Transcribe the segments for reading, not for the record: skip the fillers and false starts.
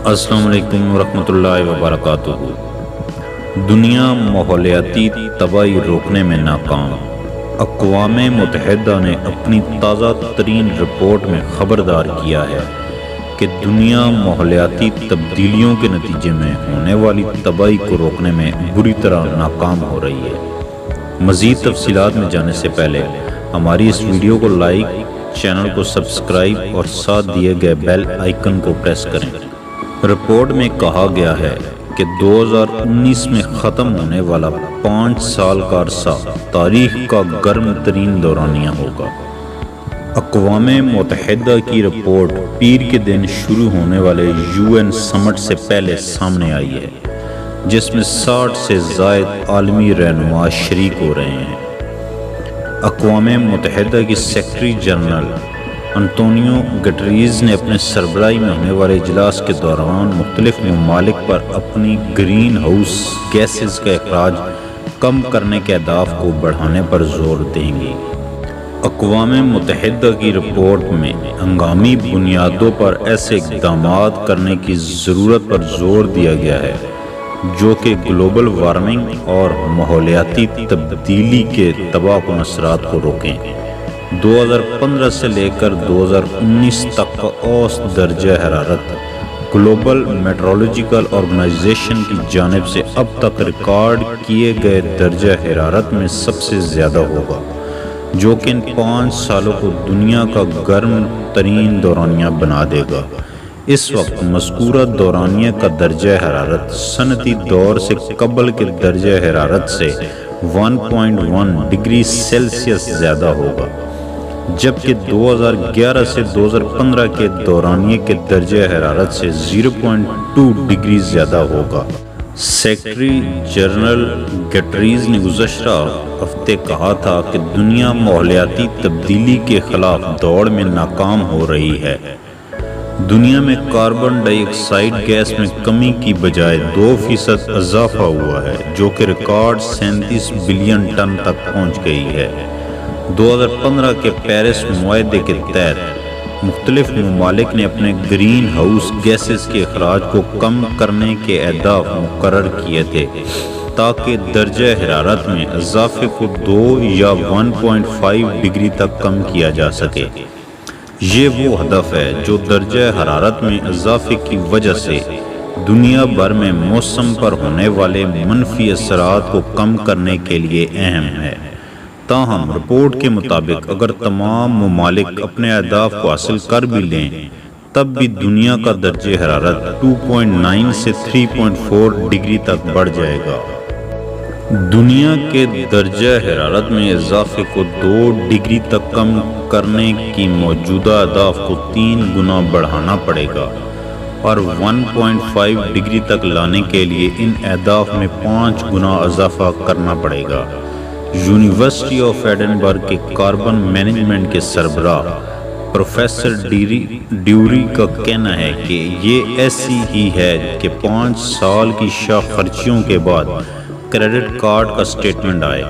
السلام علیکم ورحمۃ اللہ وبرکاتہ۔ دنیا ماحولیاتی تباہی روکنے میں ناکام۔ اقوام متحدہ نے اپنی تازہ ترین رپورٹ میں خبردار کیا ہے کہ دنیا ماحولیاتی تبدیلیوں کے نتیجے میں ہونے والی تباہی کو روکنے میں بری طرح ناکام ہو رہی ہے۔ مزید تفصیلات میں جانے سے پہلے ہماری اس ویڈیو کو لائک، چینل کو سبسکرائب اور ساتھ دیے گئے بیل آئیکن کو پریس کریں۔ رپورٹ میں کہا گیا ہے کہ 2019 میں ختم ہونے والا 5 سال کا عرصہ تاریخ کا گرم ترین دورانیہ ہوگا۔ اقوام متحدہ کی رپورٹ پیر کے دن شروع ہونے والے UN سمٹ سے پہلے سامنے آئی ہے، جس میں 60 سے زائد عالمی رہنما شریک ہو رہے ہیں۔ اقوام متحدہ کی سیکرٹری جنرل انتونیو گٹریز نے اپنے سربراہی میں ہونے والے اجلاس کے دوران مختلف ممالک پر اپنی گرین ہاؤس گیسز کا اخراج کم کرنے کے اہداف کو بڑھانے پر زور دیں گی۔ اقوام متحدہ کی رپورٹ میں ہنگامی بنیادوں پر ایسے اقدامات کرنے کی ضرورت پر زور دیا گیا ہے جو کہ گلوبل وارمنگ اور ماحولیاتی تبدیلی کے تباہ کن اثرات کو روکیں۔ 2015 سے لے کر 2019 تک کا اوسط درجہ حرارت گلوبل میٹرولوجیکل آرگنائزیشن کی جانب سے اب تک ریکارڈ کیے گئے درجہ حرارت میں سب سے زیادہ ہوگا، جو کہ ان 5 سالوں کو دنیا کا گرم ترین دورانیہ بنا دے گا۔ اس وقت مذکورہ دورانیہ کا درجہ حرارت صنعتی دور سے قبل کے درجہ حرارت سے 1.1 ڈگری سیلسیس زیادہ ہوگا، جبکہ 2011 سے 2015 کے دورانیے کے درجہ حرارت سے 0.2 ڈگری زیادہ ہوگا۔ سیکرٹری جنرل گٹریز نے گزشتہ ہفتے کہا تھا کہ دنیا ماحولیاتی تبدیلی کے خلاف دوڑ میں ناکام ہو رہی ہے۔ دنیا میں کاربن ڈائی آکسائیڈ گیس میں کمی کی بجائے 2% اضافہ ہوا ہے، جو کہ ریکارڈ 37 بلین ٹن تک پہنچ گئی ہے۔ 2015 کے پیرس معاہدے کے تحت مختلف ممالک نے اپنے گرین ہاؤس گیسز کے اخراج کو کم کرنے کے اہداف مقرر کیے تھے تاکہ درجہ حرارت میں اضافے کو 2 یا 1.5 ڈگری تک کم کیا جا سکے۔ یہ وہ ہدف ہے جو درجہ حرارت میں اضافے کی وجہ سے دنیا بھر میں موسم پر ہونے والے منفی اثرات کو کم کرنے کے لیے اہم ہے۔ تاہم رپورٹ کے مطابق اگر تمام ممالک اپنے اہداف کو حاصل کر بھی لیں، تب بھی دنیا کا درجہ حرارت 2.9 سے 3.4 ڈگری تک بڑھ جائے گا۔ دنیا کے درجہ حرارت میں اضافے کو 2 ڈگری تک کم کرنے کی موجودہ اہداف کو 3 گنا بڑھانا پڑے گا اور 1.5 ڈگری تک لانے کے لیے ان اہداف میں 5 گنا اضافہ کرنا پڑے گا۔ یونیورسٹی آف ایڈنبرگ کے کاربن مینجمنٹ کے سربراہ پروفیسر ڈیوری کا کہنا ہے کہ یہ ایسی ہی ہے کہ 5 سال کی شاہ خرچیوں کے بعد کریڈٹ کارڈ کا سٹیٹمنٹ آئے۔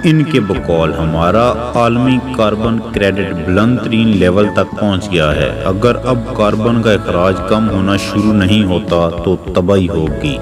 ان کے بقول ہمارا عالمی کاربن کریڈٹ بلند ترین لیول تک پہنچ گیا ہے۔ اگر اب کاربن کا اخراج کم ہونا شروع نہیں ہوتا تو تباہی ہوگی۔